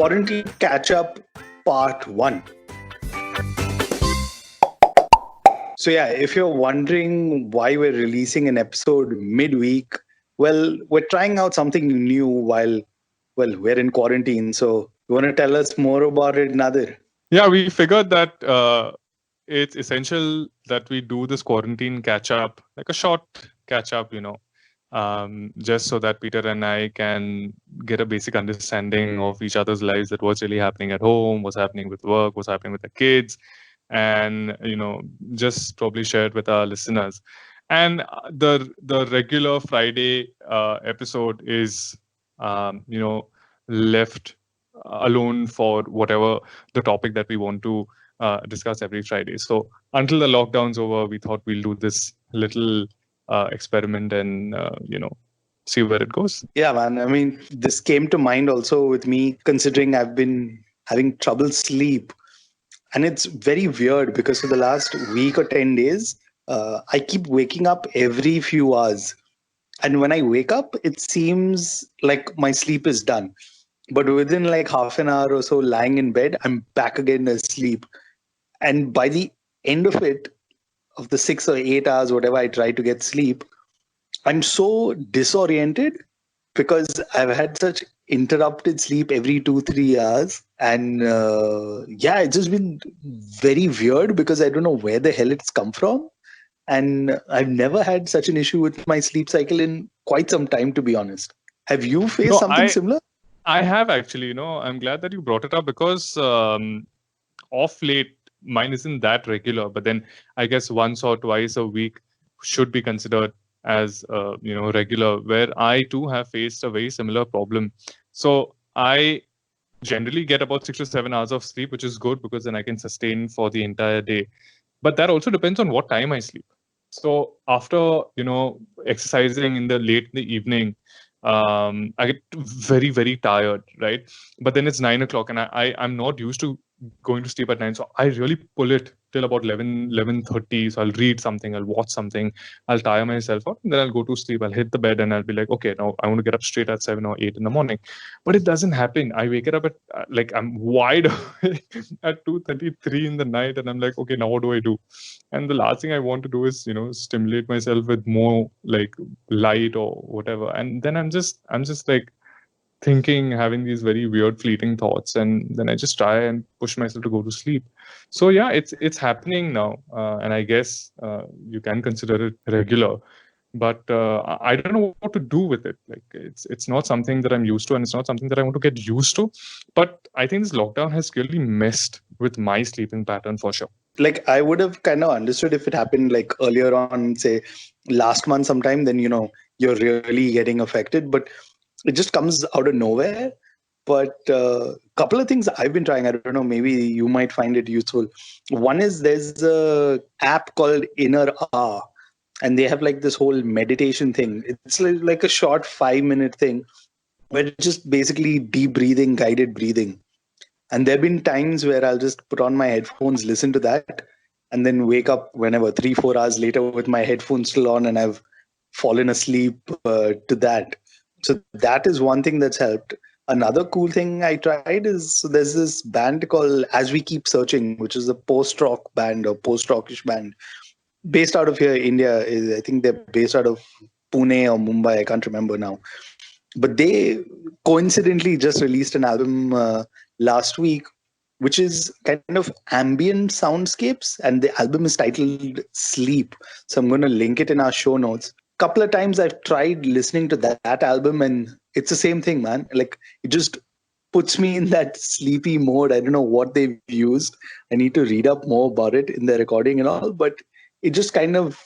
Quarantine Catch Up Part 1. So, if you're wondering why we're releasing an episode midweek, well, we're trying out something new while we're in quarantine. So, you want to tell us more about it, Nadir? Yeah, we figured that it's essential that we do this quarantine catch up, like a short catch up, just so that Peter and I can get a basic understanding of each other's lives, that what's really happening at home, what's happening with work, what's happening with the kids, and just probably share it with our listeners. And the regular Friday episode is left alone for whatever the topic that we want to discuss every Friday. So until the lockdown's over, we thought we'll do this little experiment and see where it goes. Yeah, man. I mean, this came to mind also with me, considering I've been having trouble sleep. And it's very weird because for the last week or 10 days, I keep waking up every few hours. And when I wake up, it seems like my sleep is done. But within like half an hour or so lying in bed, I'm back again asleep. And by the end of it, of the 6 or 8 hours, whatever I try to get sleep, I'm so disoriented because I've had such interrupted sleep every 2-3 hours. And it's just been very weird because I don't know where the hell it's come from. And I've never had such an issue with my sleep cycle in quite some time, to be honest. Have you faced something similar? I have actually, I'm glad that you brought it up because off late, mine isn't that regular, but then I guess once or twice a week should be considered as regular, where I too have faced a very similar problem. So I generally get about 6 to 7 hours of sleep, which is good because then I can sustain for the entire day. But that also depends on what time I sleep. So after exercising in the late in the evening, I get very, very tired, right? But then it's 9 o'clock and I'm not used to going to sleep at 9. So I really pull it till about 11:30. So I'll read something, I'll watch something, I'll tire myself out, and then I'll go to sleep. I'll hit the bed and I'll be like, okay, now I want to get up straight at 7 or 8 in the morning. But it doesn't happen. I wake up at I'm wide awake at 2:33 in the night, and I'm like, okay, now what do I do? And the last thing I want to do is stimulate myself with more like light or whatever. And then I'm just like thinking, having these very weird fleeting thoughts, and then I just try and push myself to go to sleep. So yeah, it's happening now, and I guess you can consider it regular, but I don't know what to do with it. Like it's not something that I'm used to, and it's not something that I want to get used to. But I think this lockdown has clearly messed with my sleeping pattern for sure. Like I would have kind of understood if it happened like earlier on, say last month sometime, then you're really getting affected. But it just comes out of nowhere. But a couple of things I've been trying, I don't know, maybe you might find it useful. One is there's a app called Inner Hour, and they have like this whole meditation thing. It's like a short 5-minute thing where it's just basically deep breathing, guided breathing. And there have been times where I'll just put on my headphones, listen to that, and then wake up whenever 3-4 hours later with my headphones still on, and I've fallen asleep to that. So that is one thing that's helped. Another cool thing I tried is, so there's this band called As We Keep Searching, which is a post-rock band or post-rockish band based out of here, India. I think they're based out of Pune or Mumbai. I can't remember now. But they coincidentally just released an album last week, which is kind of ambient soundscapes, and the album is titled Sleep. So I'm going to link it in our show notes. Couple of times I've tried listening to that album, and it's the same thing, man. Like it just puts me in that sleepy mode. I don't know what they've used. I need to read up more about it in their recording and all, but it just kind of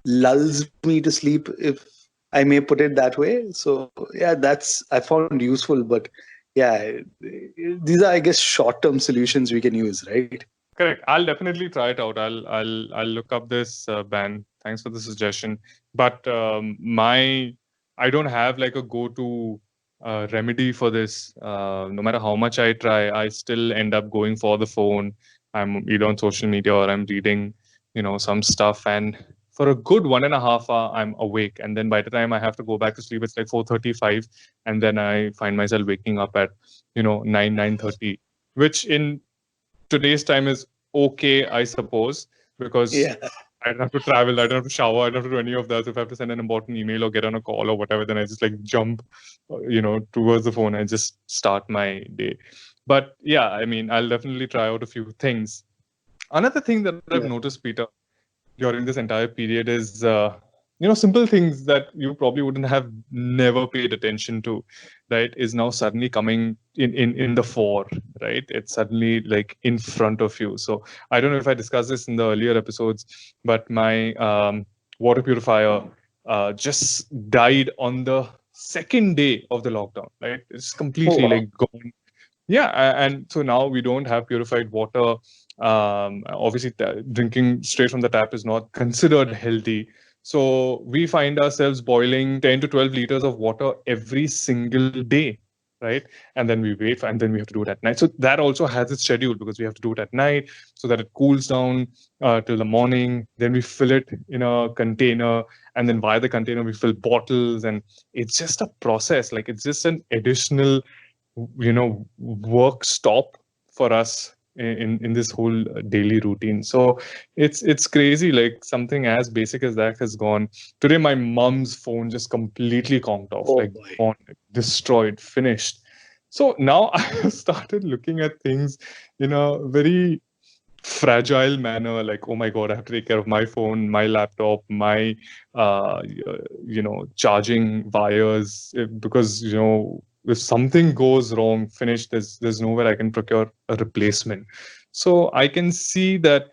lulls me to sleep, if I may put it that way. So yeah, that's I found useful. But yeah, these are, I guess, short-term solutions we can use, right? Correct. I'll definitely try it out. I'll look up this band. Thanks for the suggestion. But I don't have like a go-to remedy for this. No matter how much I try, I still end up going for the phone. I'm either on social media or I'm reading, some stuff. And for a good 1.5 hour I'm awake, and then by the time I have to go back to sleep it's like 4:35, and then I find myself waking up at 9:30, which in today's time is okay, I suppose, because Yeah. I don't have to travel, I don't have to shower, I don't have to do any of that. So if I have to send an important email or get on a call or whatever, then I just like jump, towards the phone and just start my day. But yeah, I mean, I'll definitely try out a few things. Another thing that I've Yeah. noticed, Peter, during this entire period is simple things that you probably wouldn't have never paid attention to, right, is now suddenly coming in the fore, right? It's suddenly like in front of you. So I don't know if I discussed this in the earlier episodes, but my water purifier just died on the second day of the lockdown, right? It's Oh, completely wow. like gone. Yeah, and so now we don't have purified water. Obviously, drinking straight from the tap is not considered healthy. So we find ourselves boiling 10 to 12 liters of water every single day, right? And then we wait, and then we have to do it at night. So that also has its schedule because we have to do it at night so that it cools down till the morning. Then we fill it in a container, and then by the container we fill bottles, and it's just a process. Like it's just an additional work stop for us in this whole daily routine. So it's crazy, like something as basic as that has gone. Today my mom's phone just completely conked off, Oh like boy. gone, destroyed, finished. So now I have started looking at things in a very fragile manner, like, oh my god, I have to take care of my phone, my laptop, my charging wires, because if something goes wrong, finish, there's nowhere I can procure a replacement. So I can see that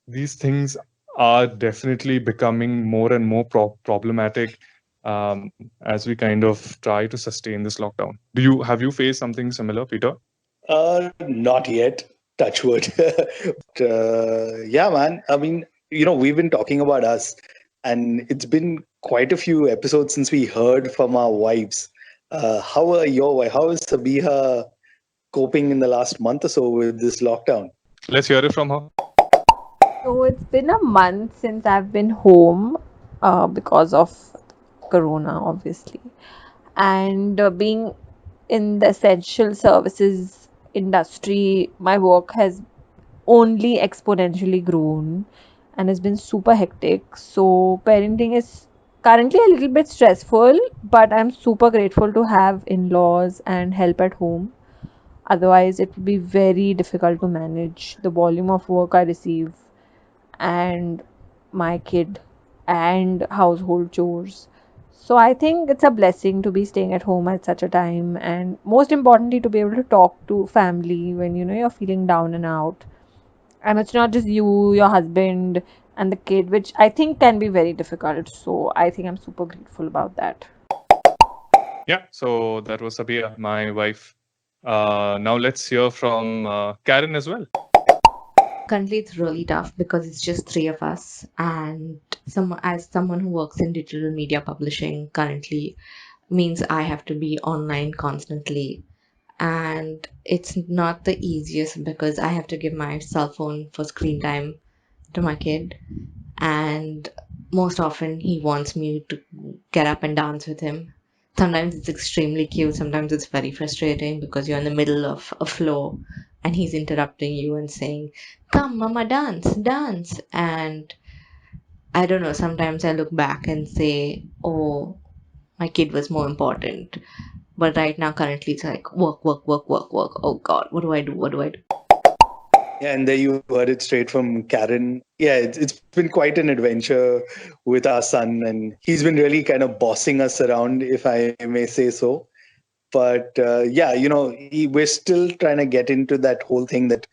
these things are definitely becoming more and more problematic as we kind of try to sustain this lockdown. Have you faced something similar, Peter? Not yet. Touch wood. Yeah, man. I mean, we've been talking about us, and it's been quite a few episodes since we heard from our wives. How is Sabiha coping in the last month or so with this lockdown? Let's hear it from her. So it's been a month since I've been home because of Corona, obviously. And being in the essential services industry, my work has only exponentially grown and has been super hectic. So parenting is currently a little bit stressful, but I'm super grateful to have in-laws and help at home. Otherwise, it would be very difficult to manage the volume of work I receive and my kid and household chores. So I think it's a blessing to be staying at home at such a time, and most importantly to be able to talk to family when you're feeling down and out. And it's not just you, your husband and the kid, which I think can be very difficult. So I think I'm super grateful about that. Yeah, so that was Sabia, my wife. Now let's hear from Karen as well. Currently, it's really tough because it's just three of us, and as someone who works in digital media publishing currently means I have to be online constantly, and it's not the easiest because I have to give my cell phone for screen time to my kid, and most often he wants me to get up and dance with him. Sometimes it's extremely cute, sometimes it's very frustrating because you're in the middle of a flow and he's interrupting you and saying, "Come, mama, dance, dance." And I don't know, sometimes I look back and say, "Oh, my kid was more important." But right now, currently, it's like work, work, work, work, work. Oh God, what do I do? What do I do? Yeah, and there you heard it straight from Karen. Yeah, it's been quite an adventure with our son, and he's been really kind of bossing us around, if I may say so. But yeah, we're still trying to get into that whole thing that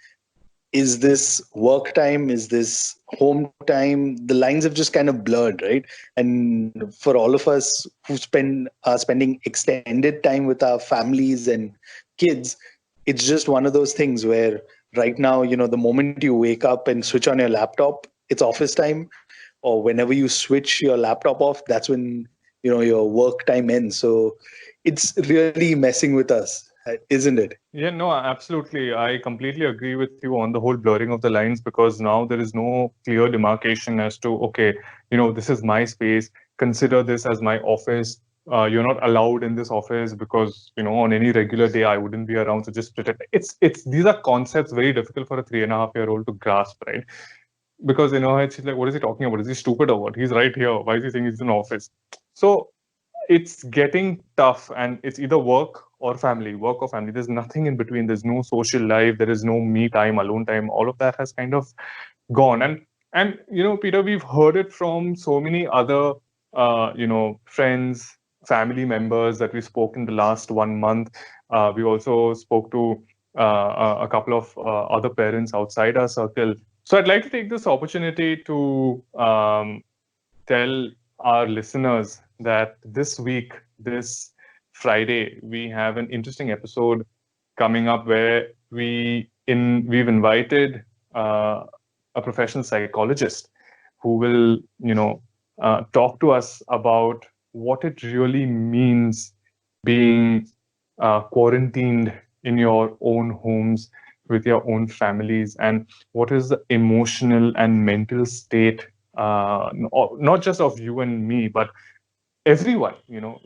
is this work time, is this home time? The lines have just kind of blurred, right? And for all of us who are spending extended time with our families and kids, it's just one of those things where right now, the moment you wake up and switch on your laptop, it's office time, or whenever you switch your laptop off, that's when your work time ends. So it's really messing with us. isn't it? Yeah, no, absolutely. I completely agree with you on the whole blurring of the lines, because now there is no clear demarcation as to, okay, this is my space. Consider this as my office. You're not allowed in this office because, on any regular day I wouldn't be around. So just pretend. It's these are concepts very difficult for a 3.5-year-old to grasp, right? Because it's like, what is he talking about? Is he stupid or what? He's right here. Why is he saying he's in office? So it's getting tough, and it's either work or family. There's nothing in between. There's no social life. There is no me time, alone time. All of that has kind of gone. And Peter, we've heard it from so many other friends, family members that we spoke in the last 1 month. We also spoke to a couple of other parents outside our circle. So I'd like to take this opportunity to tell our listeners that this week, this Friday, we have an interesting episode coming up where we've invited a professional psychologist who will talk to us about what it really means being quarantined in your own homes with your own families, and what is the emotional and mental state, not just of you and me, but everyone,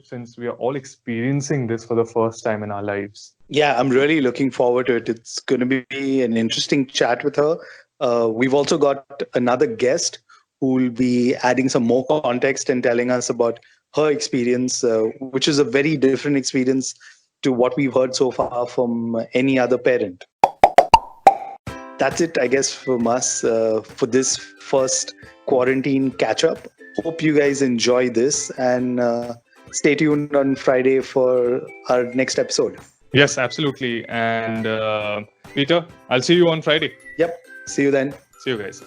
since we are all experiencing this for the first time in our lives. Yeah, I'm really looking forward to it. It's going to be an interesting chat with her. We've also got another guest who will be adding some more context and telling us about her experience, which is a very different experience to what we've heard so far from any other parent. That's it, I guess, from us for this first quarantine catch up. Hope you guys enjoy this, and stay tuned on Friday for our next episode. Yes, absolutely. And Peter, I'll see you on Friday. Yep. See you then. See you guys.